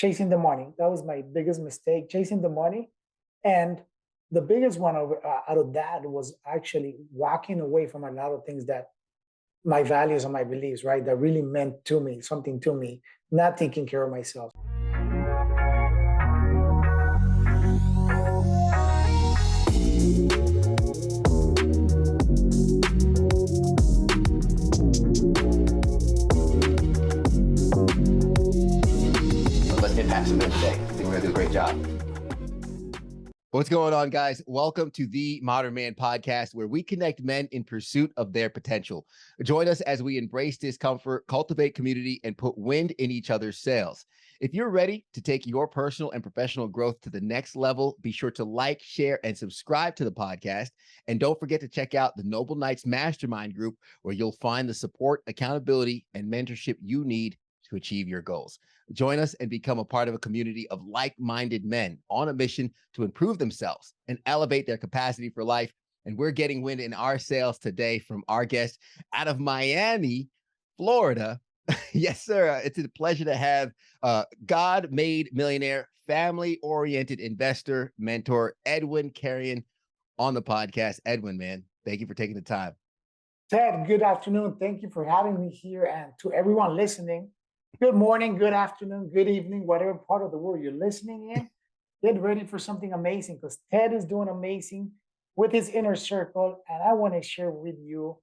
chasing the money. That was my biggest mistake, chasing the money. And the biggest one out of that was actually walking away from a lot of things that my values and my beliefs, right? That really meant to me, something to me, not taking care of myself. Let's impact some men today. I think we're gonna do a great job. What's going on, guys? Welcome to the Modern Man Podcast, where we connect men in pursuit of their potential. Join us as we embrace discomfort, cultivate community, and put wind in each other's sails. If you're ready to take your personal and professional growth to the next level, be sure to like, share, and subscribe to the podcast. And don't forget to check out the Noble Knights Mastermind group, where you'll find the support, accountability, and mentorship you need to achieve your goals. Join us and become a part of a community of like-minded men on a mission to improve themselves and elevate their capacity for life. And we're getting wind in our sails today from our guest out of Miami, Florida. Yes, sir. It's a pleasure to have God-made millionaire, family-oriented investor, mentor, Edwin Carrion on the podcast. Edwin, man, thank you for taking the time. Ted, good afternoon. Thank you for having me here. And to everyone listening, good morning, good afternoon, good evening, whatever part of the world you're listening in. Get ready for something amazing, because Ted is doing amazing with his inner circle. And I want to share with you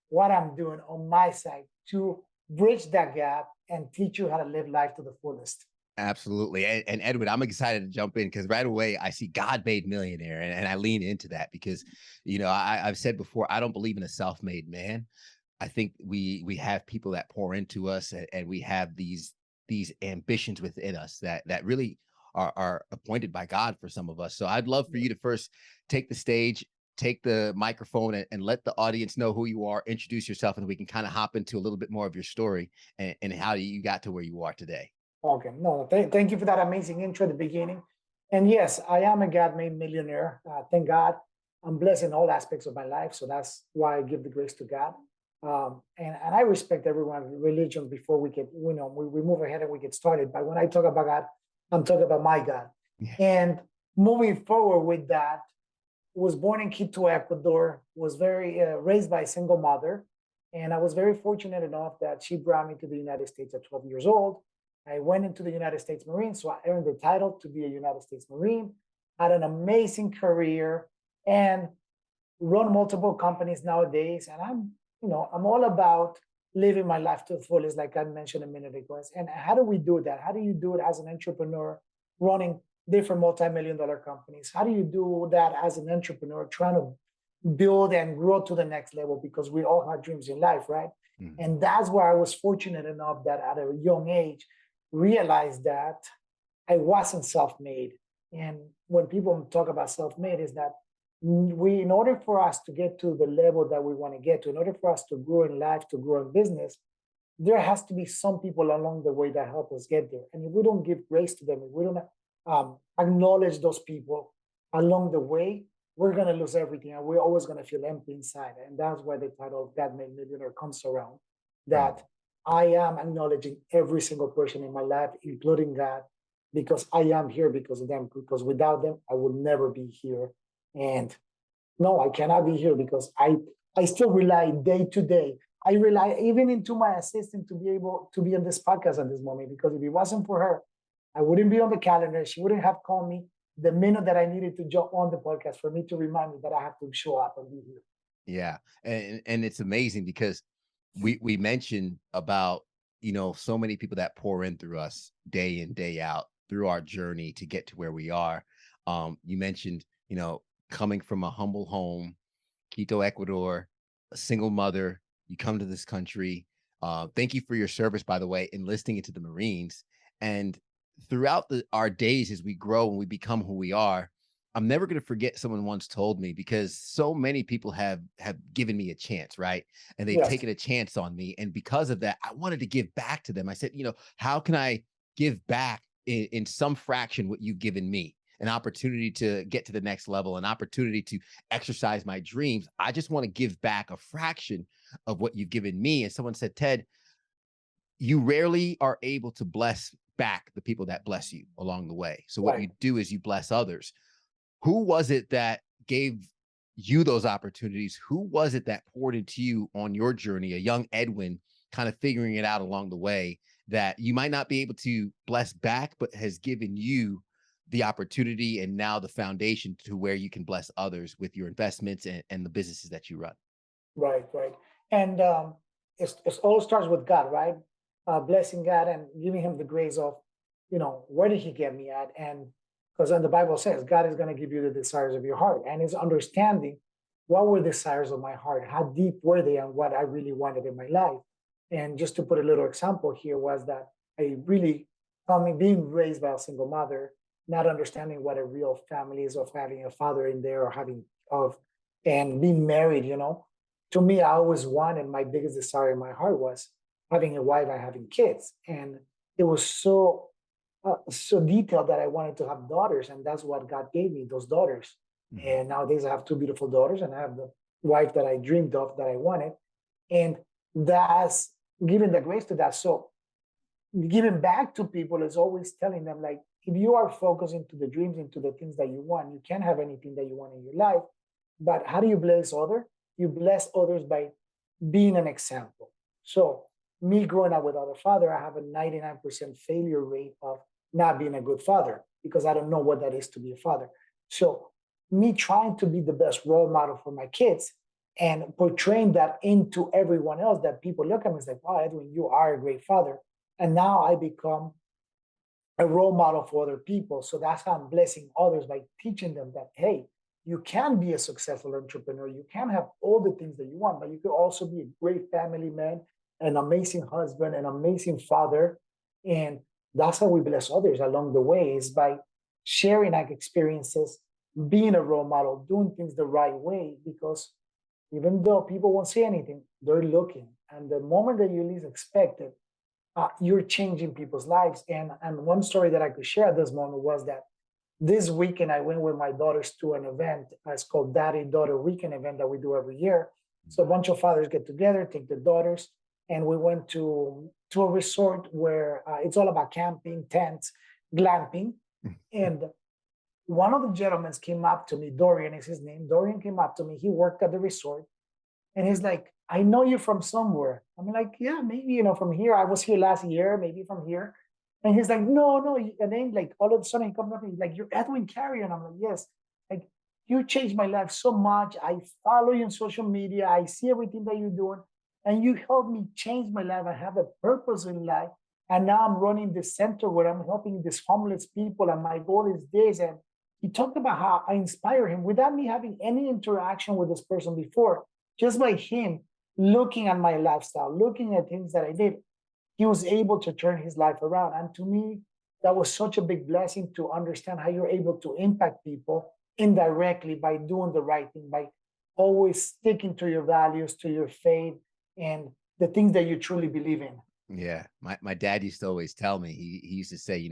what I'm doing on my side to bridge that gap and teach you how to live life to the fullest. Absolutely. And Edwin, I'm excited to jump in because right away I see God-made millionaire and I lean into that because, I've said before, I don't believe in a self-made man. I think we have people that pour into us and we have these ambitions within us that really are appointed by God for some of us. So I'd love for you to first take the stage, take the microphone and let the audience know who you are, introduce yourself, and we can kind of hop into a little bit more of your story and how you got to where you are today. Okay, no, thank you for that amazing intro at the beginning. And yes, I am a God-made millionaire. Thank God. I'm blessed in all aspects of my life. So that's why I give the grace to God. And I respect everyone's religion before we get, we move ahead and we get started. But when I talk about God, I'm talking about my God. Yeah. And moving forward with that, was born in Quito, Ecuador, was very raised by a single mother. And I was very fortunate enough that she brought me to the United States at 12 years old. I went into the United States Marine, so I earned the title to be a United States Marine, had an amazing career, and run multiple companies nowadays. And I'm all about living my life to the fullest, like I mentioned a minute ago. And how do we do that? How do you do it as an entrepreneur running different multi-million-dollar companies? How do you do that as an entrepreneur trying to build and grow to the next level? Because we all have dreams in life, right? Mm-hmm. And that's where I was fortunate enough that at a young age, realized that I wasn't self-made. And when people talk about self-made, is that in order for us to get to the level that we want to get to, in order for us to grow in life, to grow in business, there has to be some people along the way that help us get there. And if we don't give grace to them, if we don't acknowledge those people along the way, we're going to lose everything. And we're always going to feel empty inside. And that's why the title of God-made millionaire comes around, that I am acknowledging every single person in my life, including God, because I am here because of them, because without them, I would never be here. And no, I cannot be here because I still rely day to day. I rely even into my assistant to be able to be on this podcast at this moment, because if it wasn't for her, I wouldn't be on the calendar. She wouldn't have called me the minute that I needed to jump on the podcast for me to remind me that I have to show up and be here. Yeah. And it's amazing because we mentioned about, so many people that pour in through us day in, day out through our journey to get to where we are. You mentioned, coming from a humble home, Quito, Ecuador, a single mother, you come to this country. Thank you for your service, by the way, enlisting into the Marines. And throughout our days, as we grow and we become who we are, I'm never going to forget someone once told me, because so many people have given me a chance, right? And they've taken a chance on me. And because of that, I wanted to give back to them. I said, how can I give back in some fraction what you've given me? An opportunity to get to the next level, an opportunity to exercise my dreams. I just want to give back a fraction of what you've given me. And someone said, Ted, you rarely are able to bless back the people that bless you along the way. So what Right. you do is you bless others. Who was it that gave you those opportunities? Who was it that poured into you on your journey, a young Edwin kind of figuring it out along the way, that you might not be able to bless back, but has given you the opportunity and now the foundation to where you can bless others with your investments and the businesses that you run? Right, right. And it's all starts with God, right? Blessing God and giving him the grace of, where did he get me at? And because the Bible says God is going to give you the desires of your heart, and is understanding what were the desires of my heart, how deep were they, and what I really wanted in my life. And just to put a little example here was that I really, being raised by a single mother, not understanding what a real family is, of having a father in there, or having of, and being married, to me, I always wanted, my biggest desire in my heart was having a wife and having kids. And it was so detailed that I wanted to have daughters. And that's what God gave me, those daughters. Mhm. And nowadays I have two beautiful daughters, and I have the wife that I dreamed of, that I wanted. And that's giving the grace to that. So giving back to people is always telling them, like, if you are focused into the dreams, into the things that you want, you can have anything that you want in your life. But how do you bless others? You bless others by being an example. So me growing up without a father, I have a 99% failure rate of not being a good father, because I don't know what that is to be a father. So me trying to be the best role model for my kids and portraying that into everyone else, that people look at me and say, wow, Edwin, you are a great father. And now I become a role model for other people. So that's how I'm blessing others, by teaching them that, hey, you can be a successful entrepreneur. You can have all the things that you want, but you could also be a great family man, an amazing husband, an amazing father. And that's how we bless others along the way, is by sharing our experiences, being a role model, doing things the right way, because even though people won't say anything, they're looking. And the moment that you least expect it, you're changing people's lives. And one story that I could share at this moment was that this weekend I went with my daughters to an event. It's called Daddy Daughter Weekend event that we do every year. So a bunch of fathers get together, take the daughters, and we went to a resort where it's all about camping, tents, glamping. And one of the gentlemen came up to me, Dorian is his name. Dorian came up to me. He worked at the resort, and he's like, I know you from somewhere. I'm like, yeah, maybe, from here. I was here last year, maybe from here. And he's like, no, no. And then, like, all of a sudden he comes up and he's like, you're Edwin Carrion. I'm like, yes. Like, you changed my life so much. I follow you on social media. I see everything that you're doing. And you helped me change my life. I have a purpose in life. And now I'm running this center where I'm helping these homeless people. And my goal is this. And he talked about how I inspire him without me having any interaction with this person before, just by him looking at my lifestyle, looking at things that I did. He was able to turn his life around. And to me, that was such a big blessing, to understand how you're able to impact people indirectly by doing the right thing, by always sticking to your values, to your faith, and the things that you truly believe in. Yeah. My dad used to always tell me, he used to say,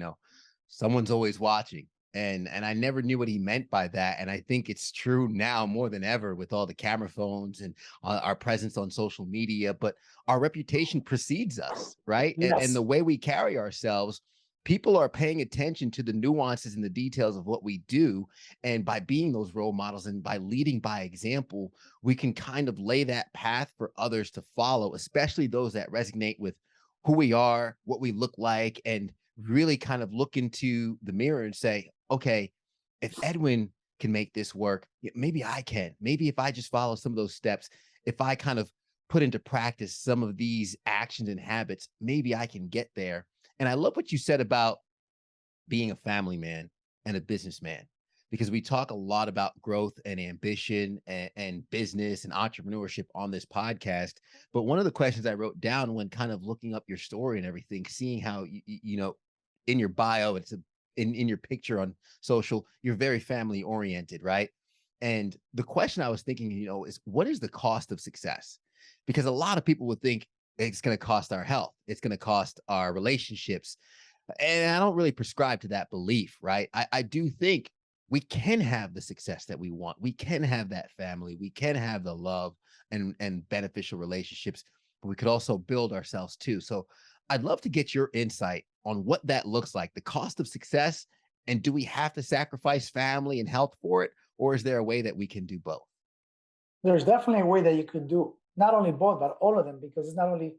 someone's always watching. And I never knew what he meant by that. And I think it's true now more than ever, with all the camera phones and our presence on social media, but our reputation precedes us, right? And Yes. the way we carry ourselves, people are paying attention to the nuances and the details of what we do. And by being those role models and by leading by example, we can kind of lay that path for others to follow, especially those that resonate with who we are, what we look like, and really kind of look into the mirror and say, okay, if Edwin can make this work, maybe I can. Maybe if I just follow some of those steps, if I kind of put into practice some of these actions and habits, maybe I can get there. And I love what you said about being a family man and a businessman, because we talk a lot about growth and ambition and business and entrepreneurship on this podcast. But one of the questions I wrote down when kind of looking up your story and everything, seeing how in your bio, in your picture on social, you're very family oriented, right? And the question I was thinking, is what is the cost of success? Because a lot of people would think it's going to cost our health, it's going to cost our relationships, and I don't really prescribe to that belief, right? I do think we can have the success that we want. We can have that family. We can have the love and beneficial relationships, but we could also build ourselves too. So I'd love to get your insight on what that looks like, the cost of success, and do we have to sacrifice family and health for it, or is there a way that we can do both? There's definitely a way that you could do not only both, but all of them, because it's not only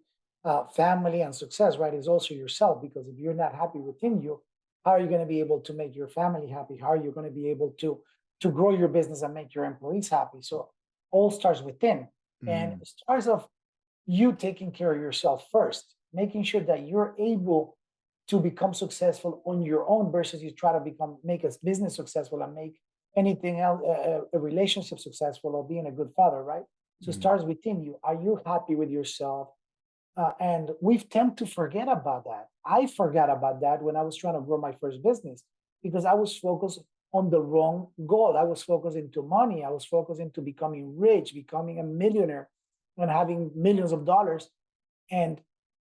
family and success, right? It's also yourself. Because if you're not happy within you, how are you going to be able to make your family happy? How are you going to be able to grow your business and make your employees happy? So all starts within, and Mm, it starts off you taking care of yourself first, making sure that you're able to become successful on your own versus you try to make a business successful and make anything else, a relationship successful or being a good father, right? So it mm, starts within you. Are you happy with yourself? And we've tend to forget about that. I forgot about that when I was trying to grow my first business because I was focused on the wrong goal. I was focused into money. I was focused into becoming rich, becoming a millionaire, and having millions of dollars. And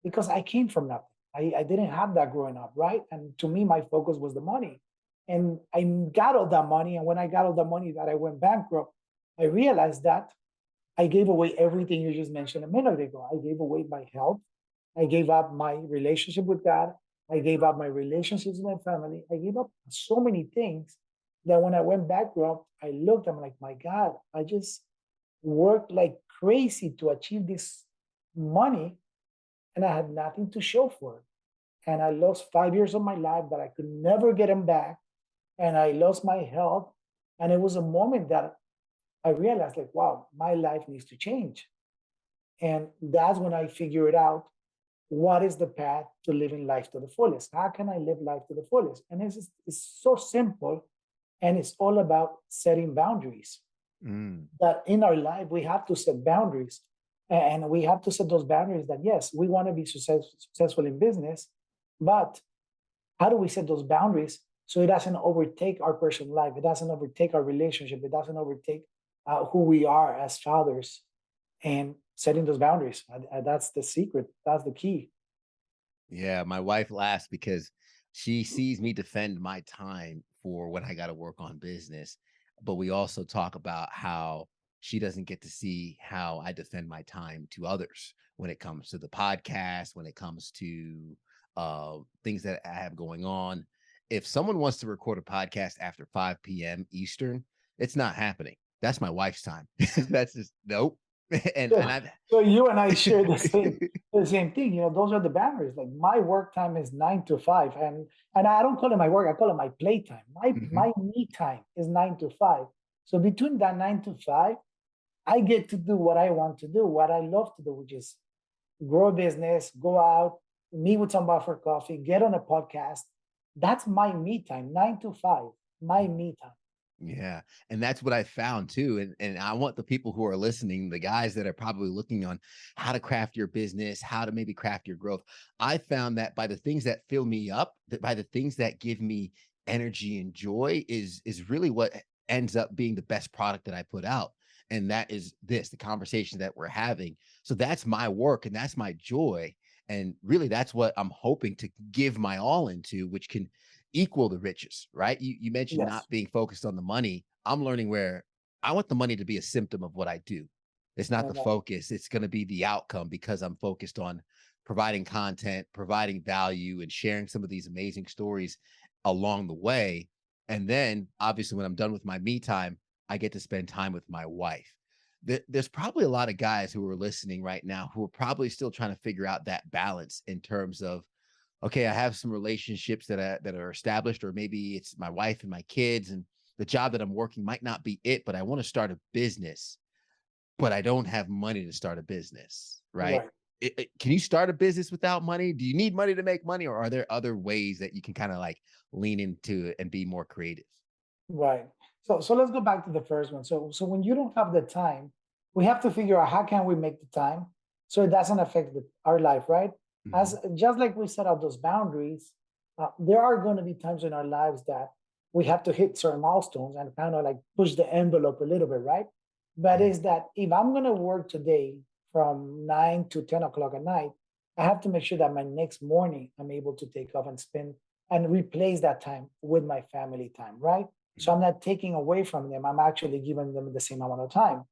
because I came from nothing, I didn't have that growing up, right? And to me, my focus was the money. And I got all that money. And when I got all the money that I went bankrupt, I realized that I gave away everything you just mentioned a minute ago. I gave away my health. I gave up my relationship with God. I gave up my relationships with my family. I gave up so many things that when I went bankrupt, I looked, I'm like, my God, I just worked like crazy to achieve this money and I had nothing to show for it. And I lost 5 years of my life that I could never get them back. And I lost my health. And it was a moment that I realized, like, wow, my life needs to change. And that's when I figured out what is the path to living life to the fullest. How can I live life to the fullest? And it's so simple. And it's all about setting boundaries. mm. That in our life, we have to set boundaries. And we have to set those boundaries that, yes, we want to be successful in business, but how do we set those boundaries so it doesn't overtake our personal life? It doesn't overtake our relationship. It doesn't overtake who we are as fathers and setting those boundaries. That's the secret. That's the key. Yeah, my wife laughs because she sees me defend my time for when I got to work on business. But we also talk about how she doesn't get to see how I defend my time to others when it comes to the podcast, when it comes to things that I have going on. If someone wants to record a podcast after 5 p.m. Eastern, it's not happening. That's my wife's time. That's just nope. And So, I've so you and I share the same thing. Those are the boundaries. Like my work time is 9 to 5, and I don't call it my work. I call it my playtime. My Mhm. my me time is 9 to 5. So between that 9 to 5, I get to do what I want to do, what I love to do, which is grow a business, go out, meet with somebody for coffee, get on a podcast. That's my me time, 9 to 5, my me time. Yeah, and that's what I found too, and I want the people who are listening, the guys that are probably looking on how to craft your business, how to maybe craft your growth. I found that by the things that fill me up, that by the things that give me energy and joy is really what ends up being the best product that I put out. And that is this, the conversation that we're having. So that's my work and that's my joy. And really that's what I'm hoping to give my all into, which can equal the riches, right? You mentioned Yes. not being focused on the money. I'm learning where I want the money to be a symptom of what I do. It's not the And focus. It's going to be the outcome because I'm focused on providing content, providing value, and sharing some of these amazing stories along the way. And then, obviously, when I'm done with my me time, I get to spend time with my wife. There's probably a lot of guys who are listening right now who are probably still trying to figure out that balance in terms of okay, I have some relationships that are established, or maybe it's my wife and my kids, and the job that I'm working might not be it, but I want to start a business, but I don't have money to start a business, right? right. Can you start a business without money? Do you need money to make money, or are there other ways that you can kind of like lean into it and be more creative? Right. So let's go back to the first one. So when you don't have the time, we have to figure out how can we make the time so it doesn't affect our life, right? As Mhm. just like we set up those boundaries, there are going to be times in our lives that we have to hit certain milestones and kind of like push the envelope a little bit, right? But Mm, is that if I'm going to work today from 9 to 10 o'clock at night, I have to make sure that my next morning I'm able to take off and spend and replace that time with my family time, right? So mm, I'm not taking away from them. I'm actually giving them the same amount of time.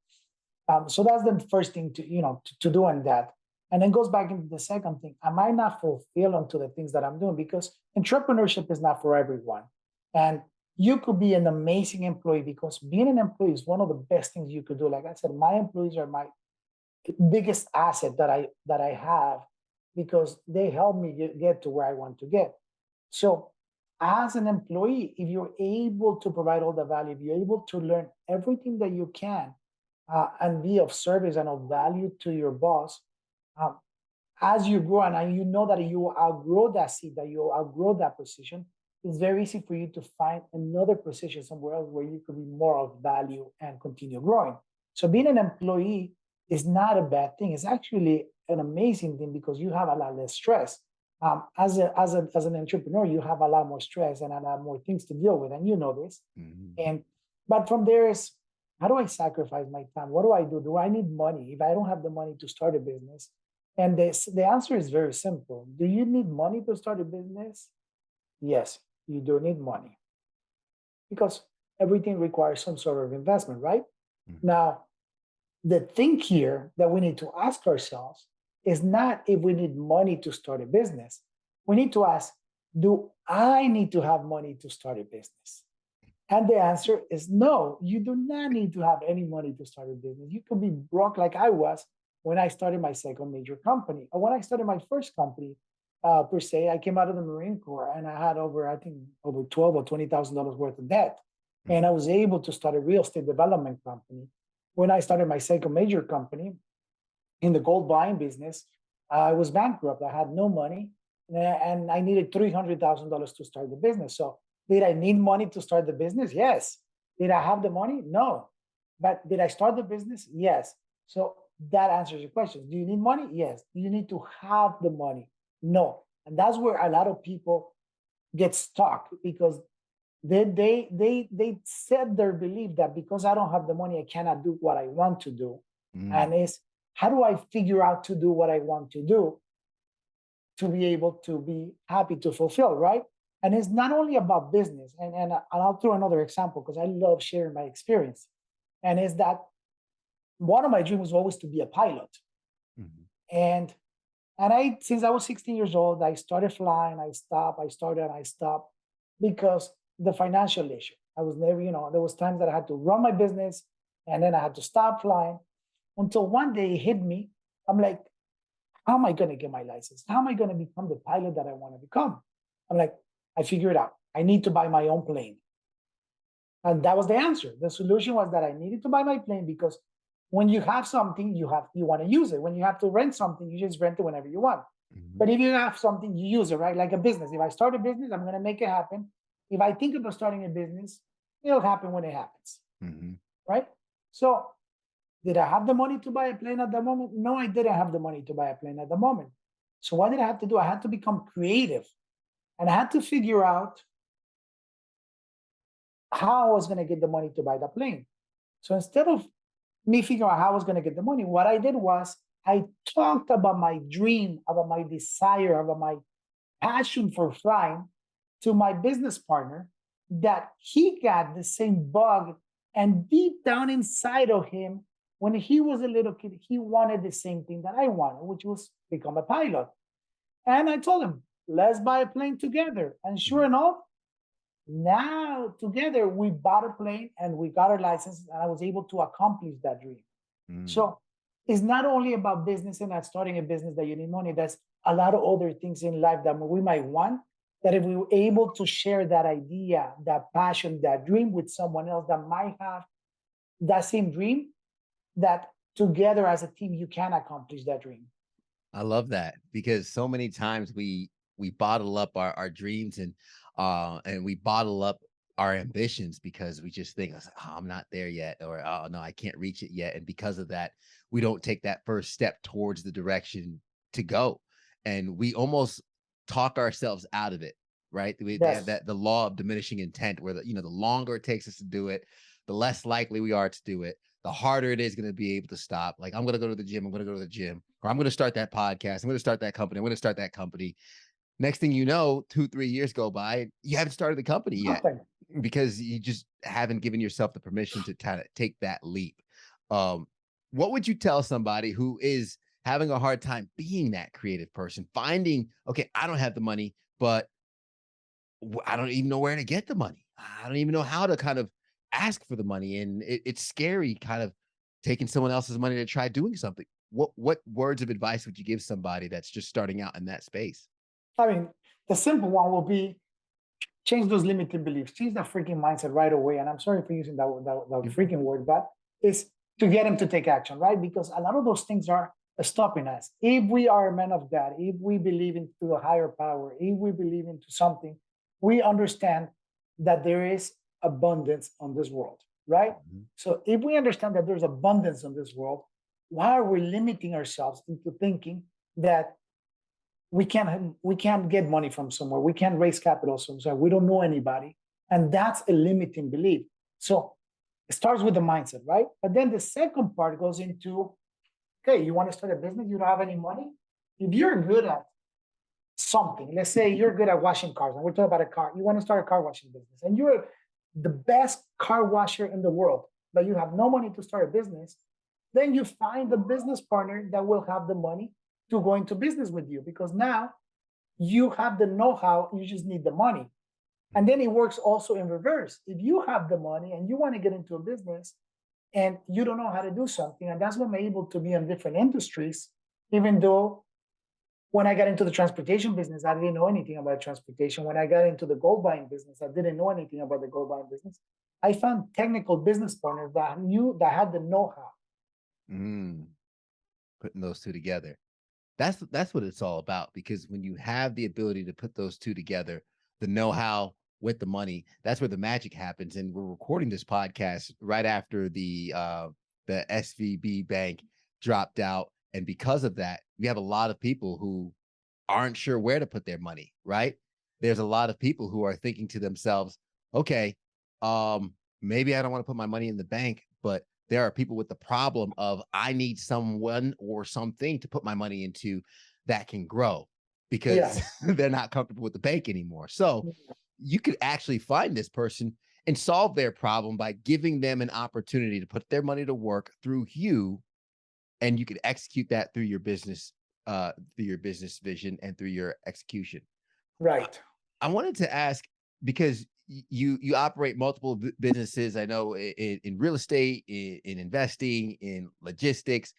So that's the first thing to do in that. And then goes back into the second thing. Am I not fulfilled onto the things that I'm doing? Because entrepreneurship is not for everyone. And you could be an amazing employee, because being an employee is one of the best things you could do. Like I said, my employees are my biggest asset that I have, because they help me get to where I want to get. So as an employee, if you're able to provide all the value, if you're able to learn everything that you can, and be of service and of value to your boss, um, as you grow, and you know that you outgrow that seat, that you outgrow that position, it's very easy for you to find another position somewhere else where you could be more of value and continue growing. So being an employee is not a bad thing. It's actually an amazing thing, because you have a lot less stress. As an entrepreneur, you have a lot more stress and a lot more things to deal with, and you know this. Mhm. And but from there is, how do I sacrifice my time? What do I do? Do I need money? If I don't have the money to start a business, and the answer is very simple. Do you need money to start a business? Yes, you do need money, because everything requires some sort of investment, right? Mhm. Now, the thing here that we need to ask ourselves is not if we need money to start a business. We need to ask, do I need to have money to start a business? And the answer is no, you do not need to have any money to start a business. You could be broke like I was when I started my second major company. Or when I started my first company, per se, I came out of the Marine Corps and I had I think, over 12 or $20,000 worth of debt. And I Mhm. was able to start a real estate development company. When I started my second major company in the gold buying business, I was bankrupt. I had no money, and I needed $300,000 to start the business. So, did I need money to start the business? Yes. Did I have the money? No. But did I start the business? Yes. So that answers your question. Do you need money? Yes. Do you need to have the money? No. And that's where a lot of people get stuck, because they set their belief that because I don't have the money, I cannot do what I want to do. And Mm. it's, how do I figure out to do what I want to do to be able to be happy, to fulfill, right? And it's not only about business. And I'll throw another example, because I love sharing my experience. And is that one of my dreams was always to be a pilot. Mhm. And since I was 16 years old, I started flying. I stopped. I started and I stopped, because the financial issue. I was never, there was times that I had to run my business, and then I had to stop flying, until one day it hit me. I'm like, how am I going to get my license? How am I going to become the pilot that I want to become? I'm like, I figured out I need to buy my own plane. And that was the answer. The solution was that I needed to buy my plane, because when you have something, you want to use it. When you have to rent something, you just rent it whenever you want. Mhm. But if you have something, you use it, right? Like a business. If I start a business, I'm going to make it happen. If I think about starting a business, it'll happen when it happens, Mhm. right? So, did I have the money to buy a plane at the moment? No, I didn't have the money to buy a plane at the moment. So, what did I have to do? I had to become creative, and I had to figure out how I was going to get the money to buy the plane. So, instead of me figuring out how I was going to get the money, what I did was I talked about my dream, about my desire, about my passion for flying to my business partner, that he got the same bug. And deep down inside of him, when he was a little kid, he wanted the same thing that I wanted, which was become a pilot. And I told him, let's buy a plane together. And sure Mhm. enough, now together we bought a plane and we got our license, and I was able to accomplish that dream. Mm. So it's not only about business and not starting a business that you need money. There's a lot of other things in life that we might want, that if we were able to share that idea, that passion, that dream with someone else that might have that same dream, that together as a team, you can accomplish that dream. I love that, because so many times we bottle up our dreams, and we bottle up our ambitions, because we just think, "Oh, I'm not there yet," or "Oh no, I can't reach it yet." And because of that, we don't take that first step towards the direction to go. And we almost talk ourselves out of it, right? They have Yes. that, the law of diminishing intent, where the longer it takes us to do it, the less likely we are to do it, the harder it is going to be able to stop. Like, I'm going to go to the gym. I'm going to go to the gym, or I'm going to start that podcast. I'm going to start that company. I'm going to start that company. Next thing you know, 2, 3 years go by, you haven't started the company yet, Nothing. because you just haven't given yourself the permission to kind of take that leap. Um, what would you tell somebody who is having a hard time being that creative person, finding, okay, I don't have the money, but I don't even know where to get the money. I don't even know how to kind of ask for the money. And it's scary kind of taking someone else's money to try doing something. What words of advice would you give somebody that's just starting out in that space? I mean, the simple one will be change those limiting beliefs, change that freaking mindset right away. And I'm sorry for using that Yeah. freaking word, but it's to get them to take action, right? Because a lot of those things are stopping us. If we are a man of God, if we believe into a higher power, if we believe into something, we understand that there is abundance on this world, right? Mhm. So if we understand that there's abundance on this world, why are we limiting ourselves into thinking that we can't get money from somewhere, we can't raise capital somewhere, we don't know anybody, and that's a limiting belief. So it starts with the mindset, right? But then the second part goes into, okay, you want to start a business, you don't have any money. If you're good at something, let's say you're good at washing cars, and we're talking about a car, you want to start a car washing business, and you're the best car washer in the world, but you have no money to start a business, then you find a business partner that will have the money to go into business with you, because now you have the know-how, you just need the money. And then it works also in reverse. If you have the money and you want to get into a business and you don't know how to do something, and that's why I'm able to be in different industries, even though when I got into the transportation business, I didn't know anything about transportation. When I got into the gold buying business, I didn't know anything about the gold buying business. I found technical business partners that knew, that had the know-how. Mm, putting those two together. That's what it's all about, because when you have the ability to put those two together, the know-how with the money, that's where the magic happens. And we're recording this podcast right after the SVB bank dropped out. And because of that, we have a lot of people who aren't sure where to put their money, right? There's a lot of people who are thinking to themselves, okay, maybe I don't want to put my money in the bank, but there are people with the problem of I need someone or something to put my money into that can grow, Yeah. because they're not comfortable with the bank anymore. So you could actually find this person and solve their problem by giving them an opportunity to put their money to work through you, and you could execute that through your business vision and through your execution. I, Right. I wanted to ask, because you operate multiple businesses. I know in real estate, in investing, in logistics,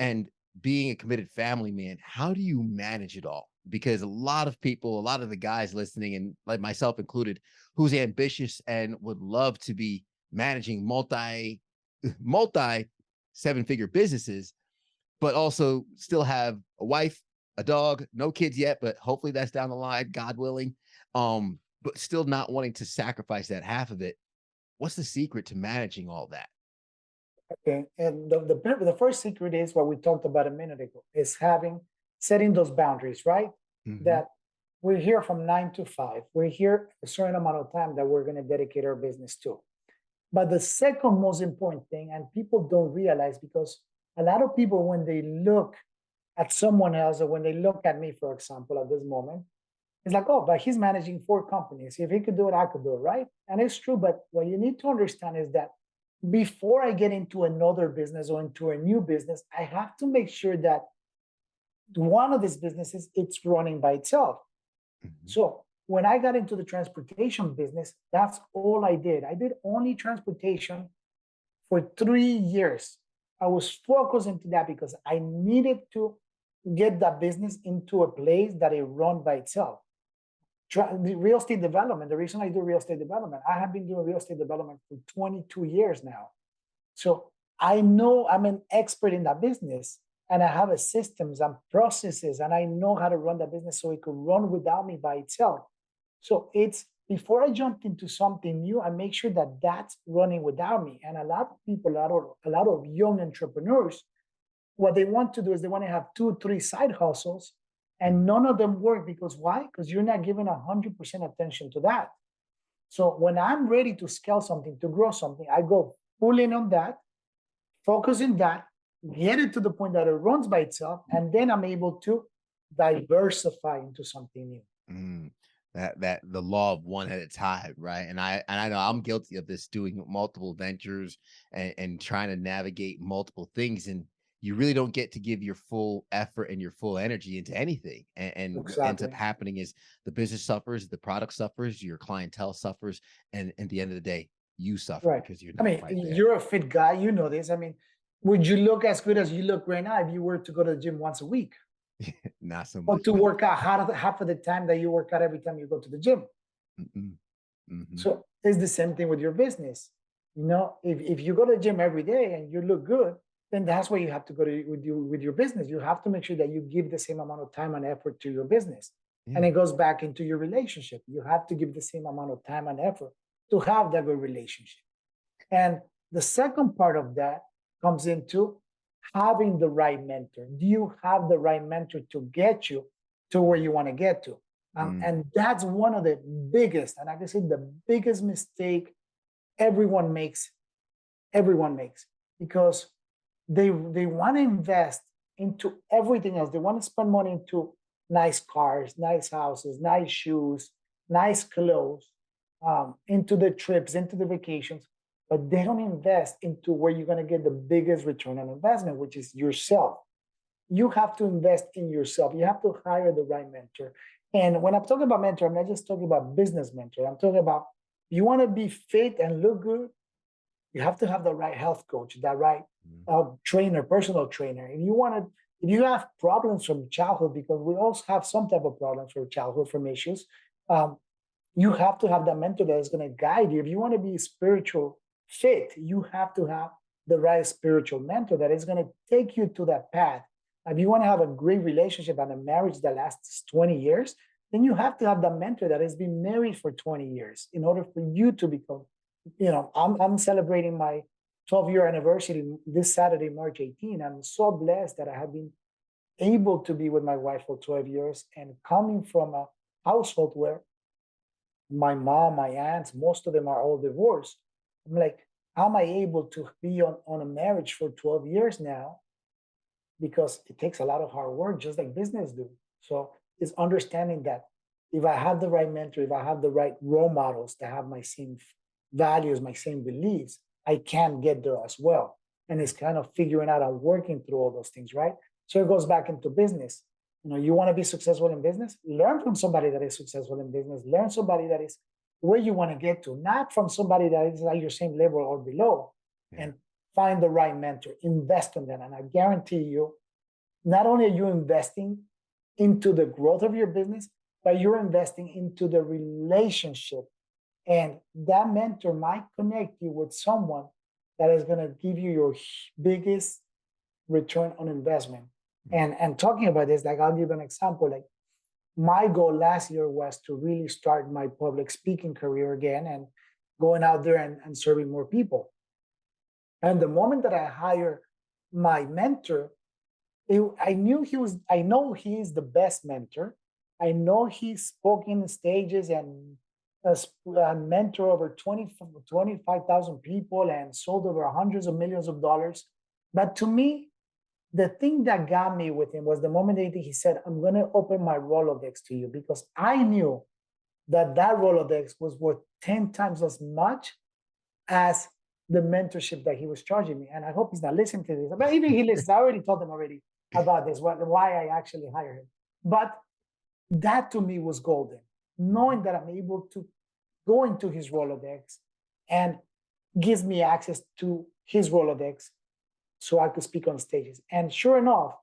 and being a committed family man. How do you manage it all? Because a lot of people, a lot of the guys listening, and like myself included, who's ambitious and would love to be managing multi 7-figure businesses, but also still have a wife, a dog, no kids yet, but hopefully that's down the line, God willing. But still not wanting to sacrifice that half of it. What's the secret to managing all that? Okay. And the first secret is what we talked about a minute ago, is setting those boundaries, right? Mhm. That we're here from 9 to 5. We're here a certain amount of time that we're going to dedicate our business to. But the second most important thing, and people don't realize, because a lot of people, when they look at someone else, or when they look at me, for example, at this moment, it's like, oh, but he's managing 4 companies. If he could do it, I could do it, right? And it's true. But what you need to understand is that before I get into another business or into a new business, I have to make sure that one of these businesses, it's running by itself. Mhm. So when I got into the transportation business, that's all I did. I did only transportation for 3 years. I was focused into that because I needed to get that business into a place that it run by itself. The real estate development, the reason I do real estate development, I have been doing real estate development for 22 years now. So I know I'm an expert in that business, and I have a systems and processes, and I know how to run that business so it could run without me by itself. So it's before I jumped into something new, I make sure that that's running without me. And a lot of people, a lot of young entrepreneurs, what they want to do is they want to have 2, 3 side hustles, and none of them work. Because why? Because you're not giving 100% attention to that. So when I'm ready to scale something, to grow something, I go full in on that, focus in that, get it to the point that it runs by itself, and then I'm able to diversify into something new. Mm, that the law of one at a time, right? And I know I'm guilty of this, doing multiple ventures and trying to navigate multiple things. And you really don't get to give your full effort and your full energy into anything. And what ends up Exactly. happening is the business suffers, the product suffers, your clientele suffers, and at the end of the day, you suffer Right. because you're I not mean, quite there. you're a fit guy. You know this. I mean, would you look as good as you look right now if you were to go to the gym once a week Not so or much, to no. work out half of the time that you work out every time you go to the gym? Mm-mm. Mhm. So it's the same thing with your business. You know, if you go to the gym every day and you look good, then that's where you have to go to with your business. You have to make sure that you give the same amount of time and effort to your business. And Yeah. it goes back into your relationship. You have to give the same amount of time and effort to have that good relationship. And the second part of that comes into having the right mentor. Do you have the right mentor to get you to where you want to get to? Mm. And that's one of the biggest, and I can say the biggest mistake everyone makes, everyone makes, because they want to invest into everything else. They want to spend money into nice cars, nice houses, nice shoes, nice clothes, into the trips, into the vacations, but they don't invest into where you're going to get the biggest return on investment, which is yourself. You have to invest in yourself. You have to hire the right mentor. And when I'm talking about mentor, I'm not just talking about business mentor. I'm talking about you want to be fit and look good, you have to have the right health coach, that right Mm. trainer, personal trainer. If you want to, if you have problems from childhood, because we also have some type of problems from childhood, from issues, um, you have to have that mentor that is going to guide you. If you want to be spiritual fit, you have to have the right spiritual mentor that is going to take you to that path. If you want to have a great relationship and a marriage that lasts 20 years, then you have to have the mentor that has been married for 20 years in order for you to become, I'm celebrating my 12-year anniversary this Saturday, March 18. I'm so blessed that I have been able to be with my wife for 12 years and coming from a household where my mom, my aunts, most of them are all divorced. I'm like, how am I able to be on a marriage for 12 years now? Because it takes a lot of hard work, just like business do. So it's understanding that if I have the right mentor, if I have the right role models that have my same values, my same beliefs, I can get there as well. And it's kind of figuring out and working through all those things, right? So it goes back into business. You want to be successful in business, learn from somebody that is successful in business, learn somebody that is where you want to get to, not from somebody that is at your same level or below. Yeah. And find the right mentor, invest in them. And I guarantee you, not only are you investing into the growth of your business, but you're investing into the relationship. And that mentor might connect you with someone that is going to give you your biggest return on investment. Mm. And talking about this, like I'll give an example. Like my goal last year was to really start my public speaking career again and going out there and serving more people. And the moment that I hire my mentor, I knew I know he is the best mentor. I know he spoke in stages and mentor over 25,000 people and sold over hundreds of millions of dollars. But to me, the thing that got me with him was the moment that he said, I'm going to open my Rolodex to you, because I knew that that Rolodex was worth 10 times as much as the mentorship that he was charging me. And I hope he's not listening to this. But even he listens. I already told him already about this, why I actually hired him. But that to me was golden, knowing that I'm able to go into his Rolodex and gives me access to his Rolodex so I could speak on stages. And sure enough,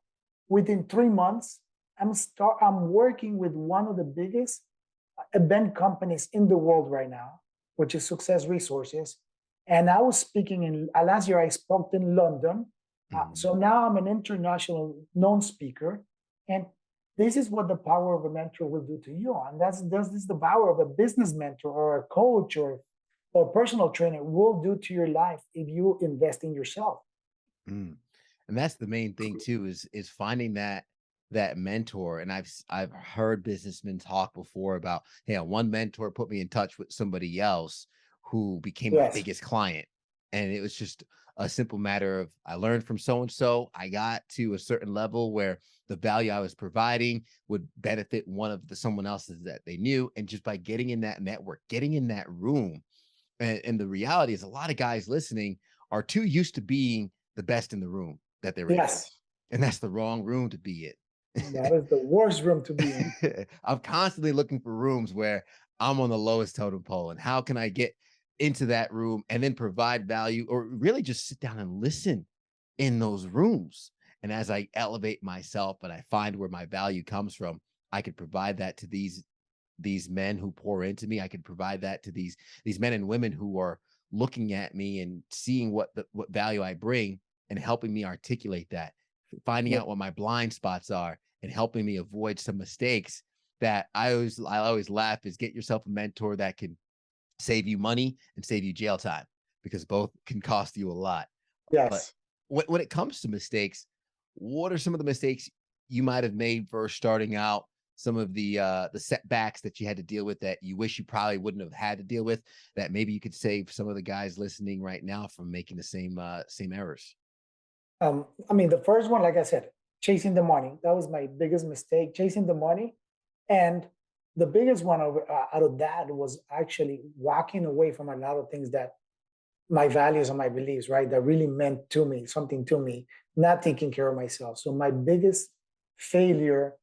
within 3 months, I'm working with one of the biggest event companies in the world right now, which is Success Resources. And I was speaking last year, I spoke in London. So now I'm an international known speaker. And this is what the power of a mentor will do to you. And this is the power of a business mentor or a coach or personal trainer will do to your life if you invest in yourself. Mm. And that's the main thing too, is finding that mentor. And I've heard businessmen talk before about, hey, one mentor put me in touch with somebody else who became my Yes. biggest client. And it was just a simple matter of, I learned from so and so. I got to a certain level where the value I was providing would benefit someone else's that they knew. And just by getting in that network, getting in that room, and the reality is a lot of guys listening are too used to being the best in the room. that they're in. Yes, And that's the wrong room to be in. that is the worst room to be in. I'm constantly looking for rooms where I'm on the lowest totem pole, and how can I get into that room and then provide value, or really just sit down and listen in those rooms. And as I elevate myself and I find where my value comes from, I could provide that to these men who pour into me. I could provide that to these men and women who are looking at me and seeing what value I bring and helping me articulate that, finding Yeah. out what my blind spots are and helping me avoid some mistakes. That I always laugh is, get yourself a mentor that can save you money and save you jail time, because both can cost you a lot. But Yes. when it comes to mistakes, what are some of the mistakes you might have made first starting out? Some of the setbacks that you had to deal with that you wish you probably wouldn't have had to deal with, that maybe you could save some of the guys listening right now from making the same errors. I mean, the first one, like I said, chasing the money. That was my biggest mistake, chasing the money. And the biggest one out of that was actually walking away from a lot of things that my values and my beliefs, right, that really meant to me, something to me, not taking care of myself. So my biggest failure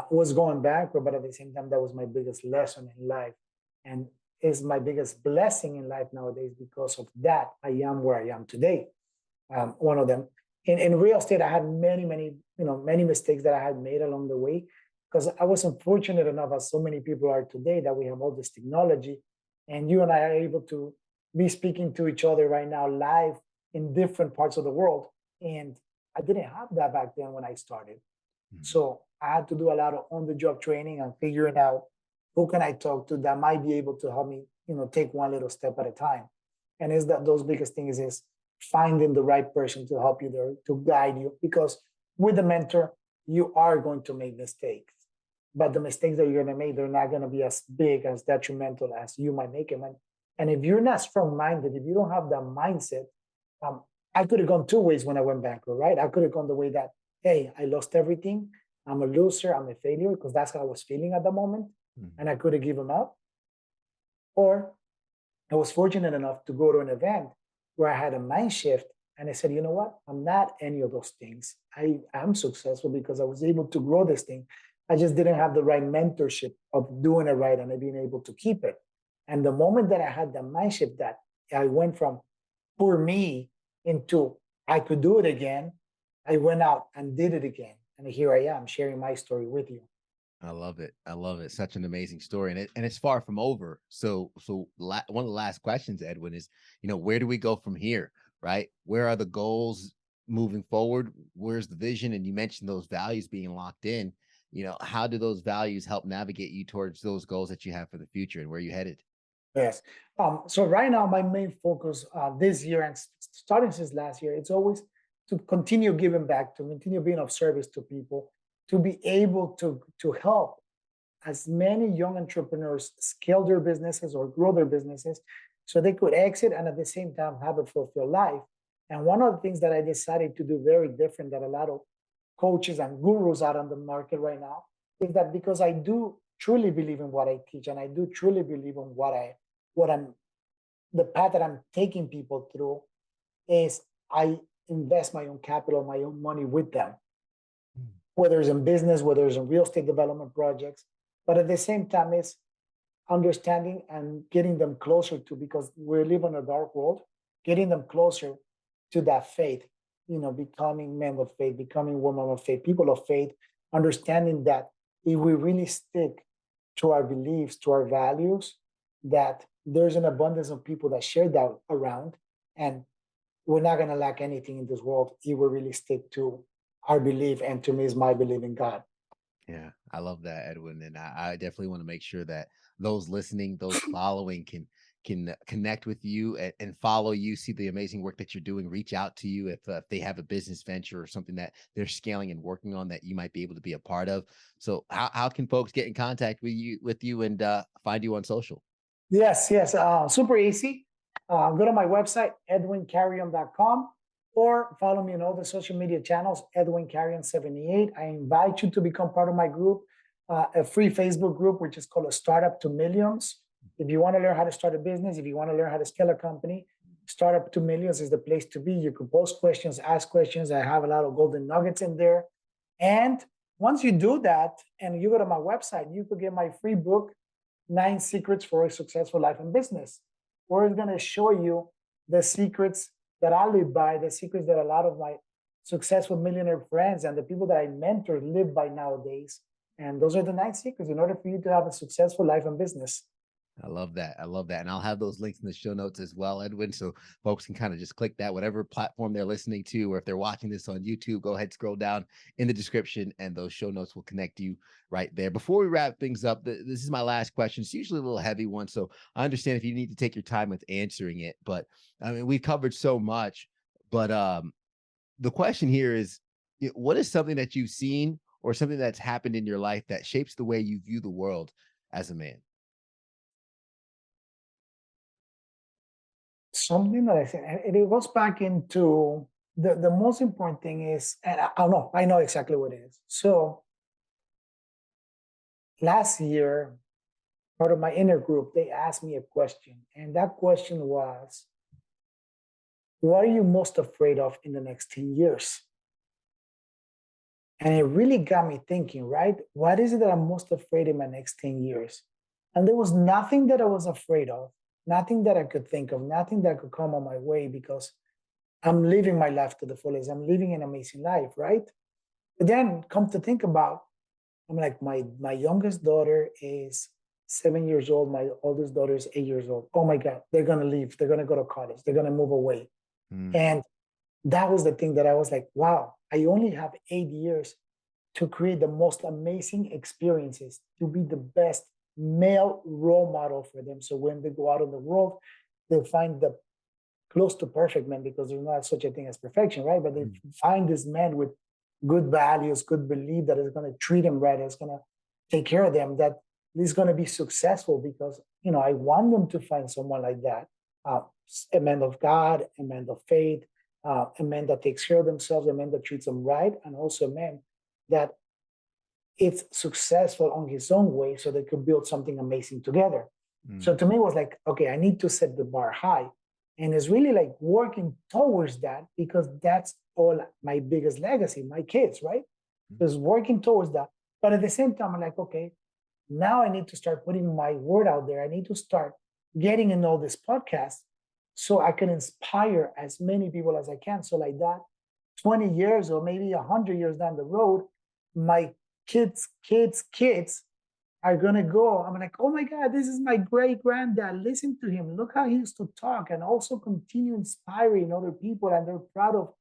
was going backward, but at the same time, that was my biggest lesson in life, and is my biggest blessing in life nowadays. Because of that, I am where I am today. One of them. In real estate, I had many mistakes that I had made along the way, because I wasn't fortunate enough, as so many people are today, that we have all this technology, and you and I are able to be speaking to each other right now live in different parts of the world. And I didn't have that back then when I started. Mhm. So I had to do a lot of on-the-job training and figuring out who can I talk to that might be able to help me, take one little step at a time. And is that those biggest things is finding the right person to help you there, to guide you. Because with a mentor, you are going to make mistakes. But the mistakes that you're going to make, they're not going to be as big, as detrimental as you might make them. And if you're not strong-minded, if you don't have that mindset, um, I could have gone two ways when I went bankrupt, right? I could have gone the way that, hey, I lost everything. I'm a loser. I'm a failure, because that's how I was feeling at the moment. Mhm. And I could have given up. Or I was fortunate enough to go to an event where I had a mind shift, and I said, you know what? I'm not any of those things. I am successful because I was able to grow this thing. I just didn't have the right mentorship of doing it right and being able to keep it. And the moment that I had the mind shift, that I went from poor me into I could do it again, I went out and did it again. And here I am sharing my story with you. I love it. I love it. Such an amazing story, and it's far from over. So one of the last questions, Edwin, is, where do we go from here? Right? Where are the goals moving forward? Where's the vision? And you mentioned those values being locked in. How do those values help navigate you towards those goals that you have for the future, and where you headed? Yes. So right now, my main focus this year, and starting since last year, it's always to continue giving back, to continue being of service to people, to be able to help as many young entrepreneurs scale their businesses or grow their businesses, so they could exit and at the same time have a fulfilled life. And one of the things that I decided to do very different than a lot of coaches and gurus out on the market right now is that, because I do truly believe in what I teach, and I do truly believe in what I'm the path that I'm taking people through, is I invest my own capital, my own money with them, Mm. whether it's in business, whether it's in real estate development projects. But at the same time, it's understanding and getting them closer to, because we live in a dark world, getting them closer to that faith, becoming men of faith, becoming women of faith, people of faith, understanding that if we really stick to our beliefs, to our values, that there's an abundance of people that share that around. And we're not going to lack anything in this world if we really stick to our belief. And to me, is my belief in God. Yeah, I love that, Edwin, and I definitely want to make sure that those listening, those following, can connect with you and follow you, see the amazing work that you're doing, reach out to you if they have a business venture or something that they're scaling and working on that you might be able to be a part of. So how can folks get in contact with you and find you on social? Yes, yes. Super easy. Go to my website, edwincarrion.com, or follow me on all the social media channels, Edwin Carrion 78. I invite you to become part of my group, a free Facebook group, which is called A Startup to Millions. If you want to learn how to start a business, if you want to learn how to scale a company, Startup to Millions is the place to be. You can post questions, ask questions. I have a lot of golden nuggets in there. And once you do that and you go to my website, you could get my free book, 9 Secrets for a Successful Life and Business, where it's going to show you the secrets that I live by, the secrets that a lot of my successful millionaire friends and the people that I mentor live by nowadays. And those are the 9 secrets in order for you to have a successful life and business. I love that. I love that. And I'll have those links in the show notes as well, Edwin. So folks can kind of just click that, whatever platform they're listening to, or if they're watching this on YouTube, go ahead, scroll down in the description, and those show notes will connect you right there. Before we wrap things up, this is my last question. It's usually a little heavy one. So I understand if you need to take your time with answering it, but I mean, we've covered so much, but the question here is, what is something that you've seen or something that's happened in your life that shapes the way you view the world as a man? Something that I think, and it goes back into the most important thing is, and I know exactly what it is. So last year, part of my inner group, they asked me a question, and that question was, what are you most afraid of in the next 10 years? And it really got me thinking, right? What is it that I'm most afraid in my next 10 years? And there was nothing that I was afraid of, nothing that I could think of, nothing that could come on my way because I'm living my life to the fullest. I'm living an amazing life, right? But then come to think about, I'm like, my youngest daughter is 7 years old. My oldest daughter is 8 years old. Oh my God, they're gonna leave. They're gonna go to college. They're gonna move away. Mm, And that was the thing that I was like, wow, I only have 8 years to create the most amazing experiences, to be the best male role model for them. So when they go out in the world, they find the close to perfect man, because there's not such a thing as perfection, right? But they mm, find this man with good values, good belief that is going to treat them right, that's going to take care of them, that is going to be successful because, I want them to find someone like that. Uh, a man of God, a man of faith, a man that takes care of themselves, a man that treats them right, and also a man that it's successful on his own way so they could build something amazing together. mm. So to me, it was like, okay, I need to set the bar high. And it's really like working towards that because that's all my biggest legacy, my kids, right? Just working towards that. But at the same time, I'm like, okay, now I need to start putting my word out there. I need to start getting in all these podcasts so I can inspire as many people as I can. So like that, 20 years or maybe 100 years down the road, my kids are gonna go. I'm like, oh my God, this is my great granddad. Listen to him. Look how he used to talk, and also continue inspiring other people. And they're proud of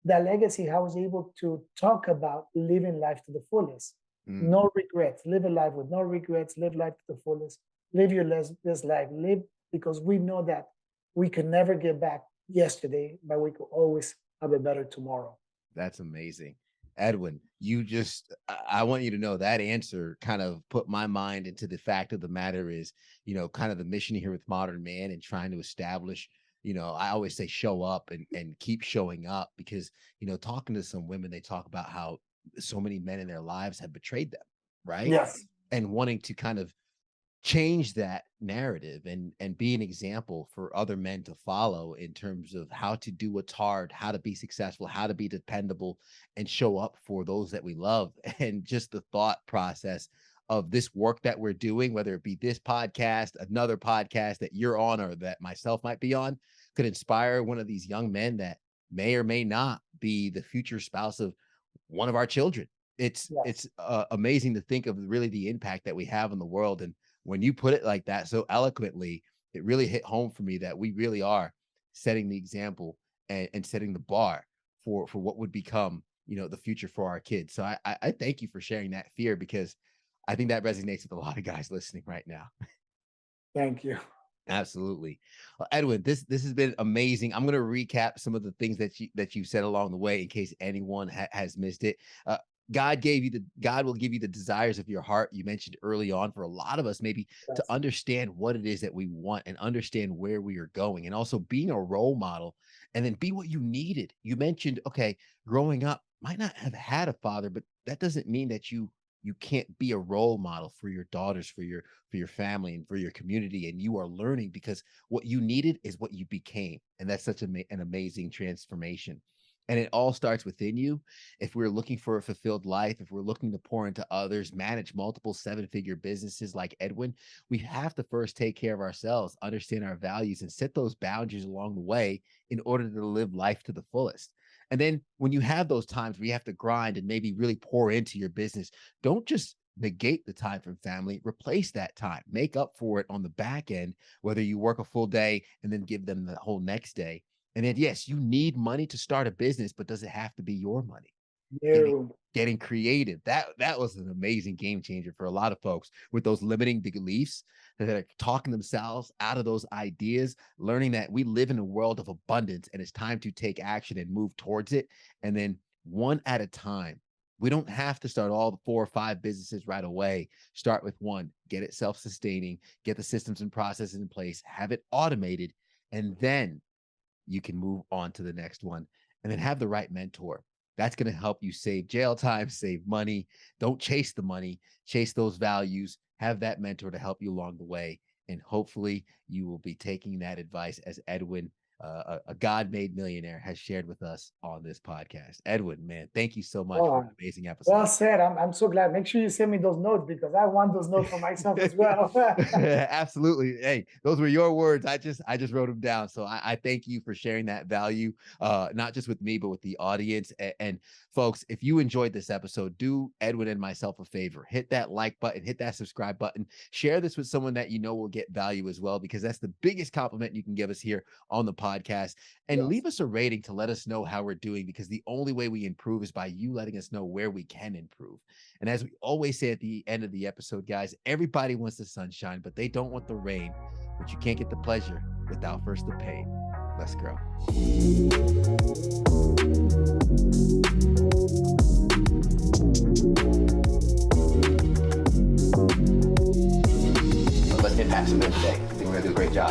the legacy. How I was able to talk about living life to the fullest. Mm. No regrets. Live a life with no regrets. Live life to the fullest. Live your best life. Live because we know that we can never get back yesterday, but we could always have a better tomorrow. That's amazing. Edwin, I want you to know that answer kind of put my mind into the fact of the matter is, kind of the mission here with Modern Man and trying to establish, I always say show up and keep showing up because, talking to some women, they talk about how so many men in their lives have betrayed them, right? Yes. And wanting to kind of change that narrative and be an example for other men to follow in terms of how to do what's hard, how to be successful, how to be dependable and show up for those that we love. And just the thought process of this work that we're doing, whether it be this podcast, another podcast that you're on or that myself might be on, could inspire one of these young men that may or may not be the future spouse of one of our children. It's Yes. amazing to think of really the impact that we have in the world. And when you put it like that so eloquently, it really hit home for me that we really are setting the example and setting the bar for what would become, the future for our kids. So I thank you for sharing that fear because I think that resonates with a lot of guys listening right now. Thank you. Absolutely. Edwin, this has been amazing. I'm going to recap some of the things that you said along the way in case anyone has missed it. God will give you the desires of your heart. You mentioned early on for a lot of us, maybe to Yes. understand what it is that we want and understand where we are going, and also being a role model and then be what you needed. You mentioned, okay, growing up might not have had a father, but that doesn't mean that you you can't be a role model for your daughters, for your family, and for your community. And you are learning because what you needed is what you became. And that's such an amazing transformation. And it all starts within you. If we're looking for a fulfilled life, if we're looking to pour into others, manage multiple seven-figure businesses like Edwin, we have to first take care of ourselves, understand our values, and set those boundaries along the way in order to live life to the fullest. And then when you have those times where you have to grind and maybe really pour into your business, don't just negate the time from family, replace that time, make up for it on the back end, whether you work a full day and then give them the whole next day. And then, yes, you need money to start a business, but does it have to be your money? No. Getting creative. That was an amazing game changer for a lot of folks with those limiting beliefs that are talking themselves out of those ideas, learning that we live in a world of abundance and it's time to take action and move towards it. And then one at a time. We don't have to start all the 4 or 5 businesses right away. Start with one, get it self-sustaining, get the systems and processes in place, have it automated, and then you can move on to the next one. And then have the right mentor. That's going to help you save jail time, save money. Don't chase the money, chase those values. Have that mentor to help you along the way. And hopefully you will be taking that advice as Edwin, a God-made millionaire, has shared with us on this podcast. Edwin, man, thank you so much for an amazing episode. Well said. I'm so glad. Make sure you send me those notes because I want those notes for myself as well. Absolutely. Hey, those were your words. I just wrote them down. So I thank you for sharing that value, not just with me, but with the audience. And folks, if you enjoyed this episode, do Edwin and myself a favor. Hit that like button, hit that subscribe button, share this with someone that you know will get value as well, because that's the biggest compliment you can give us here on the podcast. And leave us a rating to let us know how we're doing, because the only way we improve is by you letting us know where we can improve. And as we always say at the end of the episode, guys, everybody wants the sunshine, but they don't want the rain. But you can't get the pleasure without first the pain. Let's grow. Let's impact some today. I think we're gonna do a great job.